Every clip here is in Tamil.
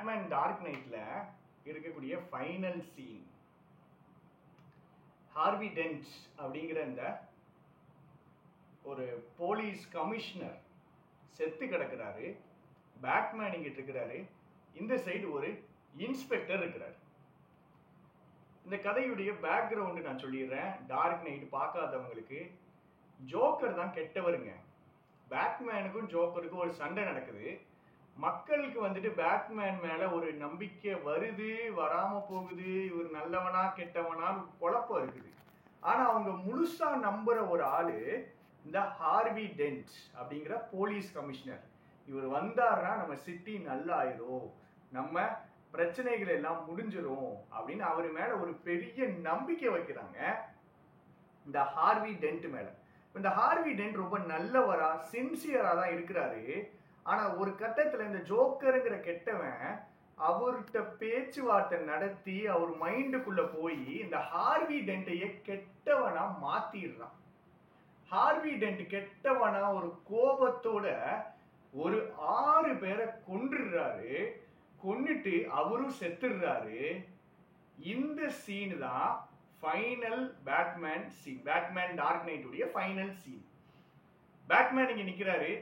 பேட்மேன் டார்க் நைட்ல இருக்கக்கூடிய ஃபைனல் சீன். ஹார்வி டென்ட் அப்படிங்கிற இந்த ஒரு போலீஸ் கமிஷனர் செத்து கிடக்கிறாரு. பேட்மேன் இங்கிட்டு இருக்கிறாரு. இந்த சைடு ஒரு இன்ஸ்பெக்டர் இருக்கிறார். இந்த கதையுடைய பேக்ரவுண்டு நான் சொல்லிடுறேன். டார்க் நைட் பார்க்காதவங்களுக்கு, ஜோக்கர் தான் கெட்டவருங்க. பேட்மேனுக்கும் ஜோக்கருக்கும் ஒரு சண்டை நடக்குது. மக்களுக்கு வந்துட்டு பேட்மேன் மேல ஒரு நம்பிக்கை வருது, வராம போகுது. இவர் நல்லவனா கெட்டவனா குழப்பம் இருக்குது. ஆனா அவங்க முழுசா நம்புற ஒரு ஆளு இந்த ஹார்வி டென்ட் அப்படிங்கிற போலீஸ் கமிஷனர். இவர் வந்தாருன்னா நம்ம சிட்டி நல்லா ஆயிரும், நம்ம பிரச்சனைகள் எல்லாம் முடிஞ்சிரும் அப்படின்னு அவர் மேல ஒரு பெரிய நம்பிக்கை வைக்கிறாங்க இந்த ஹார்வி டென்ட் மேல. இந்த ஹார்வி டென்ட் ரொம்ப நல்லவரா சின்சியரா தான் இருக்கிறாரு. ஆனா ஒரு கட்டத்துல இந்த ஜோக்கருங்கிற கெட்டவன் அவர்கிட்ட பேச்சுவார்த்தை நடத்தி அவர் மைண்டுக்குள்ள போய் இந்த ஹார்வி டென்ட்டையே கெட்டவனா மாத்திடுறான். ஹார்வி டென்ட் கெட்டவனா ஒரு கோபத்தோட ஒரு 6 பேரை கொன்றுறாரு. கொன்னுட்டு அவரும் செத்துடுறாரு. இந்த சீன் தான் final Batman scene. Batman Dark Knight உடைய ஃபைனல் சீன். பேட்மேன் இங்க நிக்கிறாரு.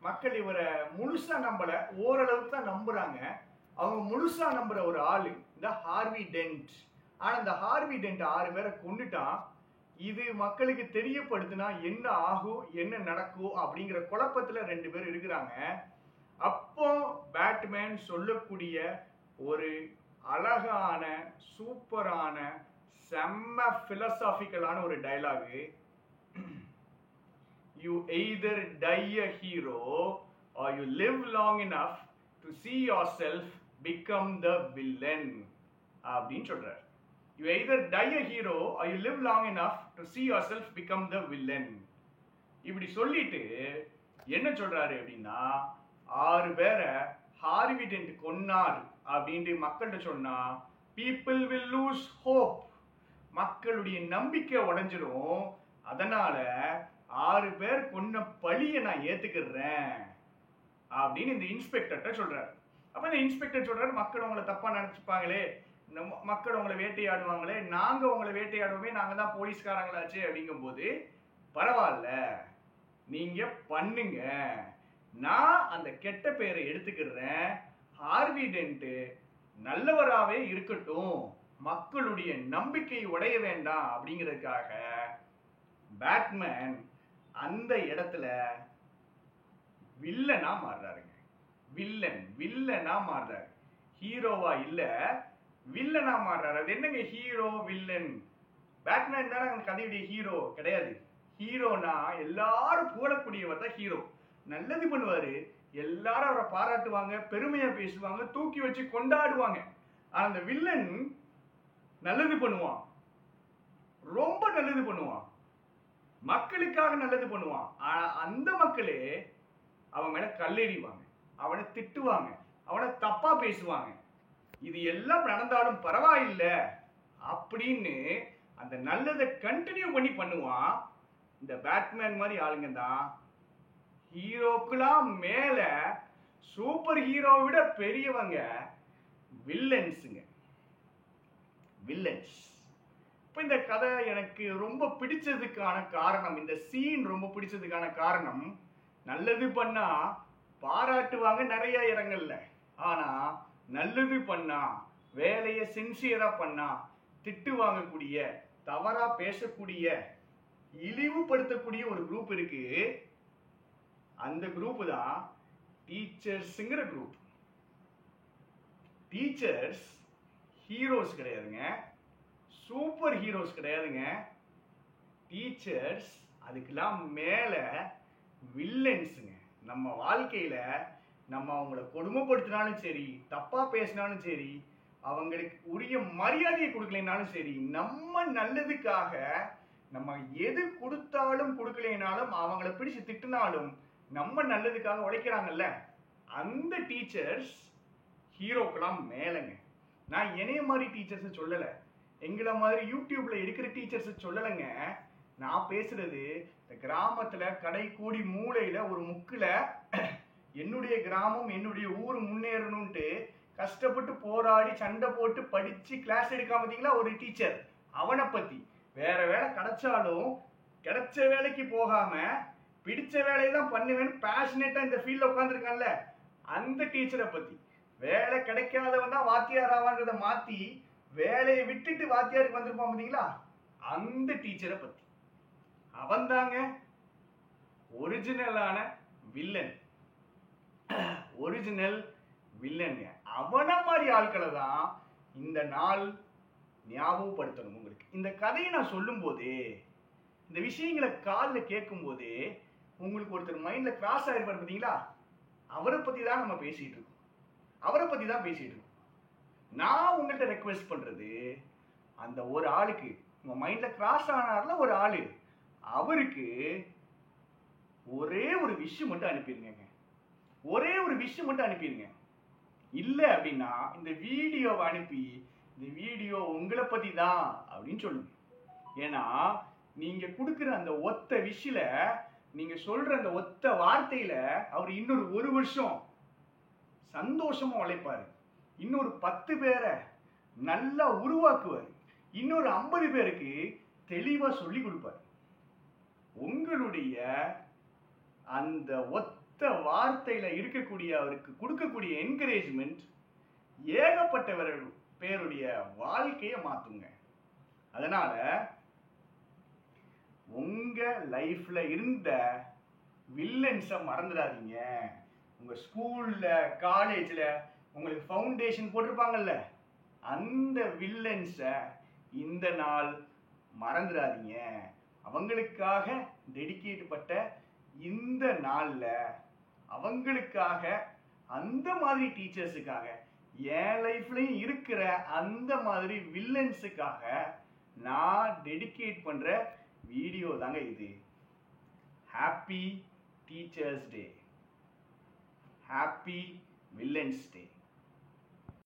மக்கள் இவரை முழுசா நம்பல, ஓரளவுக்கு தான் நம்புறாங்க. அவங்க முழுசா நம்புற ஒரு ஆளு இந்த ஹார்வி டென்ட். ஆனா இந்த ஹார்வி டென்ட் 6 பேரை கொன்னுட்டான். இது மக்களுக்கு தெரியப்படுத்தினா என்ன ஆகும், என்ன நடக்கும் அப்படிங்கிற குழப்பத்துல 2 பேர் இருக்கிறாங்க. அப்போ பேட்மேன் சொல்லக்கூடிய ஒரு அழகான சூப்பரான செம்ம பிலசாபிக்கலான ஒரு dialogue, you either die a hero or you live long enough to see yourself become the villain அப்படின்னு சொல்றார். You either die a hero or you live long enough to see yourself become the villain. இப்படி சொல்லிட்டு என்ன சொல்றாரு அப்படின்னா, 6 பேரை ஹார்வி டென்ட் கொன்னார் அப்படின்ட்டு மக்கள்கிட்ட சொன்னா people will lose hope. மக்களுடைய நம்பிக்கை உடைஞ்சிரும். அதனால 6 பேர் கொன்ன பழியை நான் ஏத்துக்கிறேன் அப்படின்னு இந்த இன்ஸ்பெக்டர்கிட்ட சொல்றாரு. அப்ப இந்த இன்ஸ்பெக்டர் சொல்றாரு, மக்கள் உங்களை தப்பா நினைச்சுப்பாங்களே, மக்கள் உங்களை வேட்டையாடுவாங்களே, நாங்க உங்களை வேட்டையாடுவோமே, நாங்க தான் போலீஸ்காரங்களாச்சு அப்படிங்கும் போது பரவாயில்ல, நீங்க பண்ணுங்க, நான் அந்த கெட்ட பேரை எடுத்துக்கிறேன். ஹார்வி டென்ட் நல்லவராகவே இருக்கட்டும், மக்களுடைய நம்பிக்கை உடைய வேண்டாம் அப்படிங்கிறதுக்காக பேட்மேன் அந்த இடத்துல வில்லனா மாறுறாருங்க. வில்லனா மாறுறாரு. ஹீரோவா இல்ல, வில்லனா மாறுறாரு. அது என்னங்க ஹீரோ வில்லன்? பேட்மேன் தானே அந்த கதையுடைய ஹீரோ கிடையாது. ஹீரோனா எல்லாரும் புகழக்கூடியவர் தான் ஹீரோ. நல்லது பண்ணுவாரு, எல்லாரும் அவரை பாராட்டுவாங்க, பெருமையா பேசுவாங்க, தூக்கி வச்சு கொண்டாடுவாங்க. ஆனா அந்த வில்லன் நல்லது பண்ணுவான், ரொம்ப நல்லது பண்ணுவான், மக்களுக்காக நல்லது பண்ணுவான். ஆனா அந்த மக்களே அவன் மேல கல்லெறிவாங்க, அவனை திட்டுவாங்க, அவனை தப்பா பேசுவாங்க. இது எல்லாம் நடந்தாலும் பரவாயில்ல அப்படின்னு அந்த நல்லதை கண்டினியூ பண்ணி பண்ணுவான். இந்த பேட்மேன் மாதிரி ஆளுங்க தான் ஹீரோக்கெல்லாம் மேல சூப்பர் ஹீரோவை விட பெரியவங்க வில்லன்ஸுங்க. வில்லன்ஸ். இப்போ இந்த கதை எனக்கு ரொம்ப பிடிச்சதுக்கான காரணம், இந்த சீன் ரொம்ப பிடிச்சதுக்கான காரணம், நல்லது பண்ணா பாராட்டுவாங்க நிறைய இடங்கள்ல. ஆனா நல்லது பண்ணா, வேலையை சின்சியரா பண்ணா திட்டு வாங்கக்கூடிய, தவறா பேசக்கூடிய, இழிவுபடுத்தக்கூடிய ஒரு குரூப் இருக்கு. அந்த குரூப் தான் டீச்சர்ஸ்ங்கிற குரூப். டீச்சர்ஸ் ஹீரோஸ் கிடையாதுங்க, சூப்பர் ஹீரோஸ் கிடையாதுங்க. டீச்சர்ஸ் அதுக்கெல்லாம் மேல வில்லன்ஸுங்க. நம்ம வாழ்க்கையில நம்ம அவங்கள கொடுமைப்படுத்தினாலும் சரி, தப்பா பேசினாலும் சரி, அவங்களுக்கு உரிய மரியாதையை கொடுக்கலைனாலும் சரி, நம்ம நல்லதுக்காக நம்ம எது கொடுத்தாலும் கொடுக்கலைனாலும் அவங்கள பிடிச்சு திட்டினாலும் நம்ம நல்லதுக்காக உழைக்கிறாங்கல்ல, அந்த டீச்சர்ஸ் ஹீரோக்கெல்லாம் மேலங்க. நான் என்னைய மாதிரி டீச்சர்ஸ் சொல்லல, எங்களை மாதிரி யூடியூப்ல எடுக்கிற டீச்சர்ஸ் சொல்லலைங்க. நான் பேசுறது இந்த கிராமத்துல கடை கூடி மூலையில ஒரு முக்குல என்னுடைய கிராமம் என்னுடைய ஊர் முன்னேறணும்ட்டு கஷ்டப்பட்டு போராடி சண்டை போட்டு படிச்சு கிளாஸ் எடுக்காம பார்த்தீங்களா ஒரு டீச்சர், அவனை பத்தி. வேற வேலை கிடைச்சாலும் கிடைச்ச வேலைக்கு போகாம பிடிச்ச வேலையை தான் பண்ணுவேன்னு பேஷனேட்டா இந்த ஃபீல்ட்ல உட்காந்துருக்கான்ல அந்த டீச்சரை பத்தி. வேலை கிடைக்காதவன் தான் வாத்தியார் ஆவான்றத மாத்தி வேலையை விட்டுட்டு வாத்தியாருக்கு வந்திருப்பான் பார்த்தீங்களா அந்த டீச்சரை பத்தி. அவன் தாங்க ஒரிஜினலான வில்லன், ஒரிஜினல் வில்லன். அவன மாதிரி ஆட்களை தான் இந்த நாள் ஞாபகப்படுத்தணும் உங்களுக்கு. இந்த கதையை நான் சொல்லும் போதே, இந்த விஷயங்களை காலில் கேட்கும் போதே உங்களுக்கு ஒருத்தர் மைண்ட்ல கிராஸ் ஆயிருப்பாரு பார்த்தீங்களா, அவரை பத்தி தான் நம்ம பேசிட்டு இருக்கோம். அவரை பத்தி தான் பேசிட்டு இருக்கோம். நான் உங்கள்கிட்ட ரெக்வெஸ்ட் பண்றது, அந்த ஒரு ஆளுக்கு உங்க மைண்ட்ல கிராஸ் ஆனார்ல ஒரு ஆளு, அவருக்கு ஒரே ஒரு விஷயம் மட்டும் அனுப்பிடுங்க. ஒரே ஒரு விஷயம் மட்டும் அனுப்பிடுங்க. இல்ல அப்படின்னா இந்த வீடியோவை அனுப்பி, இந்த வீடியோ உங்களை பத்தி தான் அப்படின்னு சொல்லுங்க. ஏன்னா நீங்க கொடுக்குற அந்த ஒத்த விஷயல, நீங்க சொல்ற அந்த ஒத்த வார்த்தையில அவர் இன்னொரு 1 வருஷம் சந்தோஷமா உழைப்பாரு, இன்னொரு 10 பேரை நல்லா உருவாக்குவார், இன்னொரு 50 பேருக்கு தெளிவா சொல்லி கொடுப்பார். உங்களுடைய அந்த ஒத்த வார்த்தையில இருக்கக்கூடிய அவருக்கு கொடுக்கக்கூடிய என்கரேஜ்மெண்ட் ஏகப்பட்ட பேருடைய வாழ்க்கையை மாத்துங்க. அதனால உங்க லைஃப்ல இருந்த வில்லன்ஸை மறந்துடாதீங்க. உங்க ஸ்கூல்ல காலேஜ்ல உங்களுக்கு ஃபவுண்டேஷன் போட்டிருப்பாங்கல்ல, அந்த வில்லன்ஸை இந்த நாள் மறந்துடாதீங்க. அவங்களுக்காக டெடிகேட் பட்ட இந்த நாள்ல அவங்களுக்காக, அந்த மாதிரி டீச்சர்ஸுக்காக, என் லைஃப்லயும் இருக்கிற அந்த மாதிரி வில்லன்ஸுக்காக நான் டெடிகேட் பண்ற வீடியோ தாங்க இது. Happy teachers day, happy villains டே.